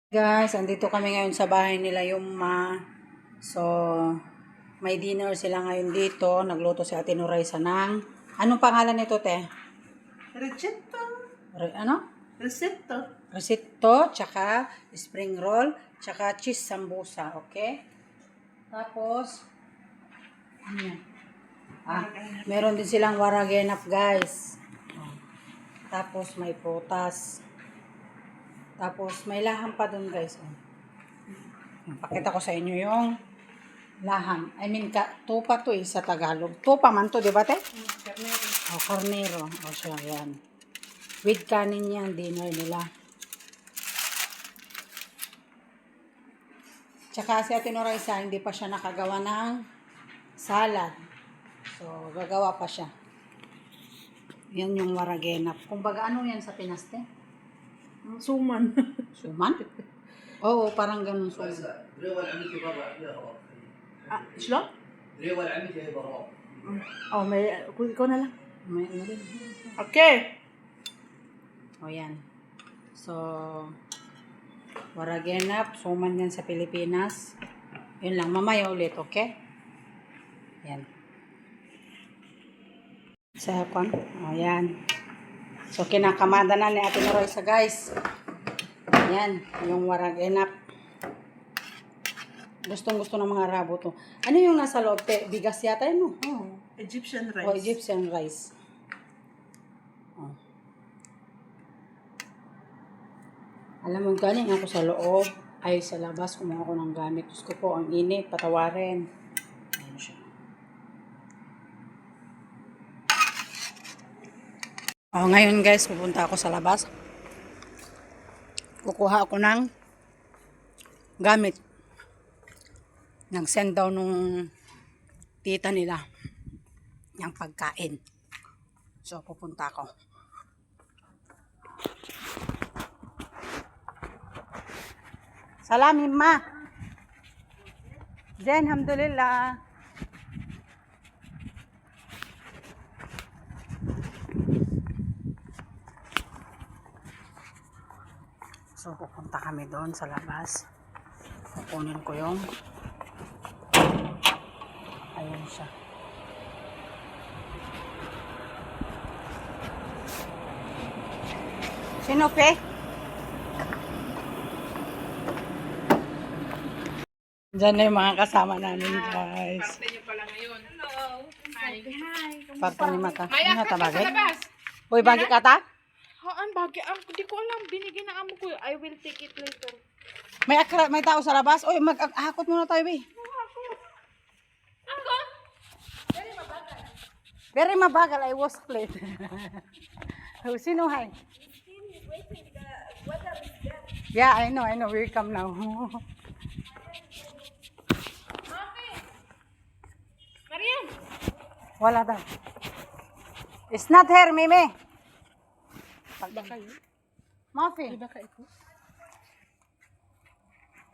Guys, andito kami ngayon sa bahay nila Yuma. So, may dinner sila ngayon dito. Nagluto si Ate Nuraysa ng... Anong pangalan nito, te? Risotto. Ano? Risotto. Risotto, tsaka spring roll, tsaka cheese sambusa, okay? Tapos, ano yan? Meron din silang waragenap, guys. Tapos, may prutas. Tapos, may laham pa dun, guys. Pakita ko sa inyo yung laham. Tupa to sa Tagalog. Tupa man to, di ba, te? Carnero. Carnero. Siya, yan. With kanin yan, dinner nila. Tsaka si Ate Nuraysa, hindi pa siya nakagawa ng salad. So, gagawa pa siya. Yan yung waragenap. Kumbaga, ano yan sa Pinas, te? Suman. Suman? Oo, parang ganun suman. Isla? Oh, may... Ikaw na lang. May ano rin. Okay. O yan. So, waragenap, suman yan sa Pilipinas. Yun lang, mamaya ulit, okay? Yan. Sa kon. O yan. So, kinakamada na ni Ate Nuraysa, guys. Yan, yung waragenap. Gustong-gusto ng mga Arabo to. Ano yung nasa loob, te? Bigas yata yun, no? Oh, Egyptian rice. O, Egyptian rice. Oh. Alam mo, galing ako sa loob, ay sa labas, kumuha ako ng gamit. Diyos ko po, ang init, patawarin. Ayan siya. Ngayon guys, pupunta ako sa labas. Kukuha ako ng gamit. Nag-send daw nung tita nila ng pagkain. So, pupunta ako. Salamin, ma. Zen, alhamdulillah. So, pupunta kami doon sa labas. Kukunin ko yung ayan siya. Sino, pe? Diyan na yung mga kasama namin, guys. Parte niyo pala ngayon. Hello. Hi. Parte ni Mata. May Ano akit ta ka sa bagay? labas. Uy, bagi ka ta? Haan, bagay. Hindi ko alam. Binigyan na amo ko. I will take it later. May tao sa labas? Uy, mag-ahakot muna tayo, be. Ako? Very mabagal, I was late. Sino, hi? Yeah, I know. We come now. Mariam. Wala daw. It's not here, Mimi. Baka yun? Mafi. Baka ito?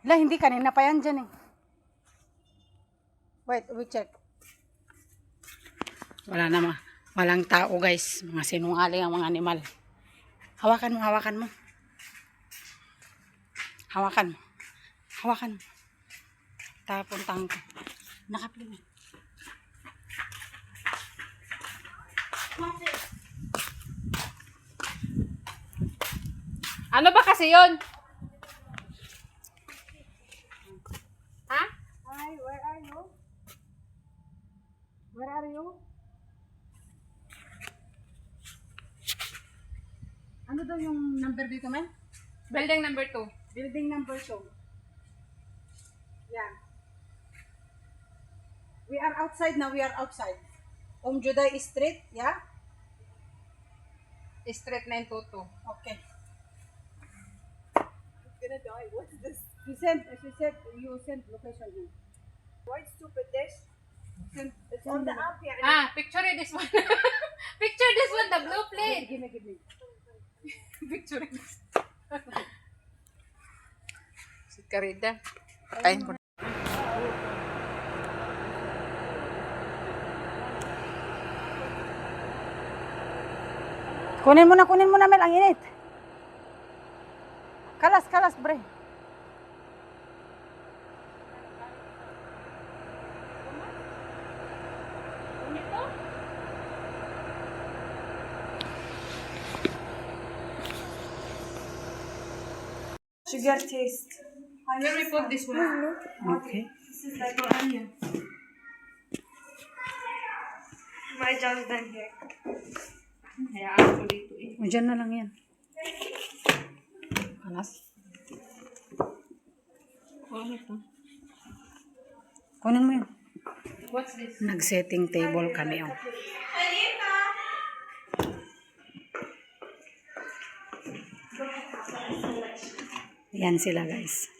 La, hindi kanina pa yan dyan eh. Wait, we check. Wala naman. Walang tao, guys. Mga sinungaling ang mga animal. Hawakan mo. Hawakan mo. Tapuntang ko. Nakapili. Ano ba kasi yun? Ha? Hi, where are you? Where are you? Ano daw yung number dito, man? Building number 2. Building number 2. Yeah. We are outside now. Juday Street, yeah? Street 922. Okay. I'm gonna die. What is this? She said you sent location here. Why stupid this? It's on the app here. Picture this one. Picture this one, the blue plate. Give me. Picture this. Si Carida. Patayin ko. Kunin mo na, Mel, ang init. Kalas, bre. Sugar taste. Where we put this one? Okay. This is like For onion. my job's done here. Hayaan ko dito eh. O, dyan na lang yan. Alas. Ano to? Kunin mo yun. What's this? Nag-setting table kami. Oh. Yan sila guys.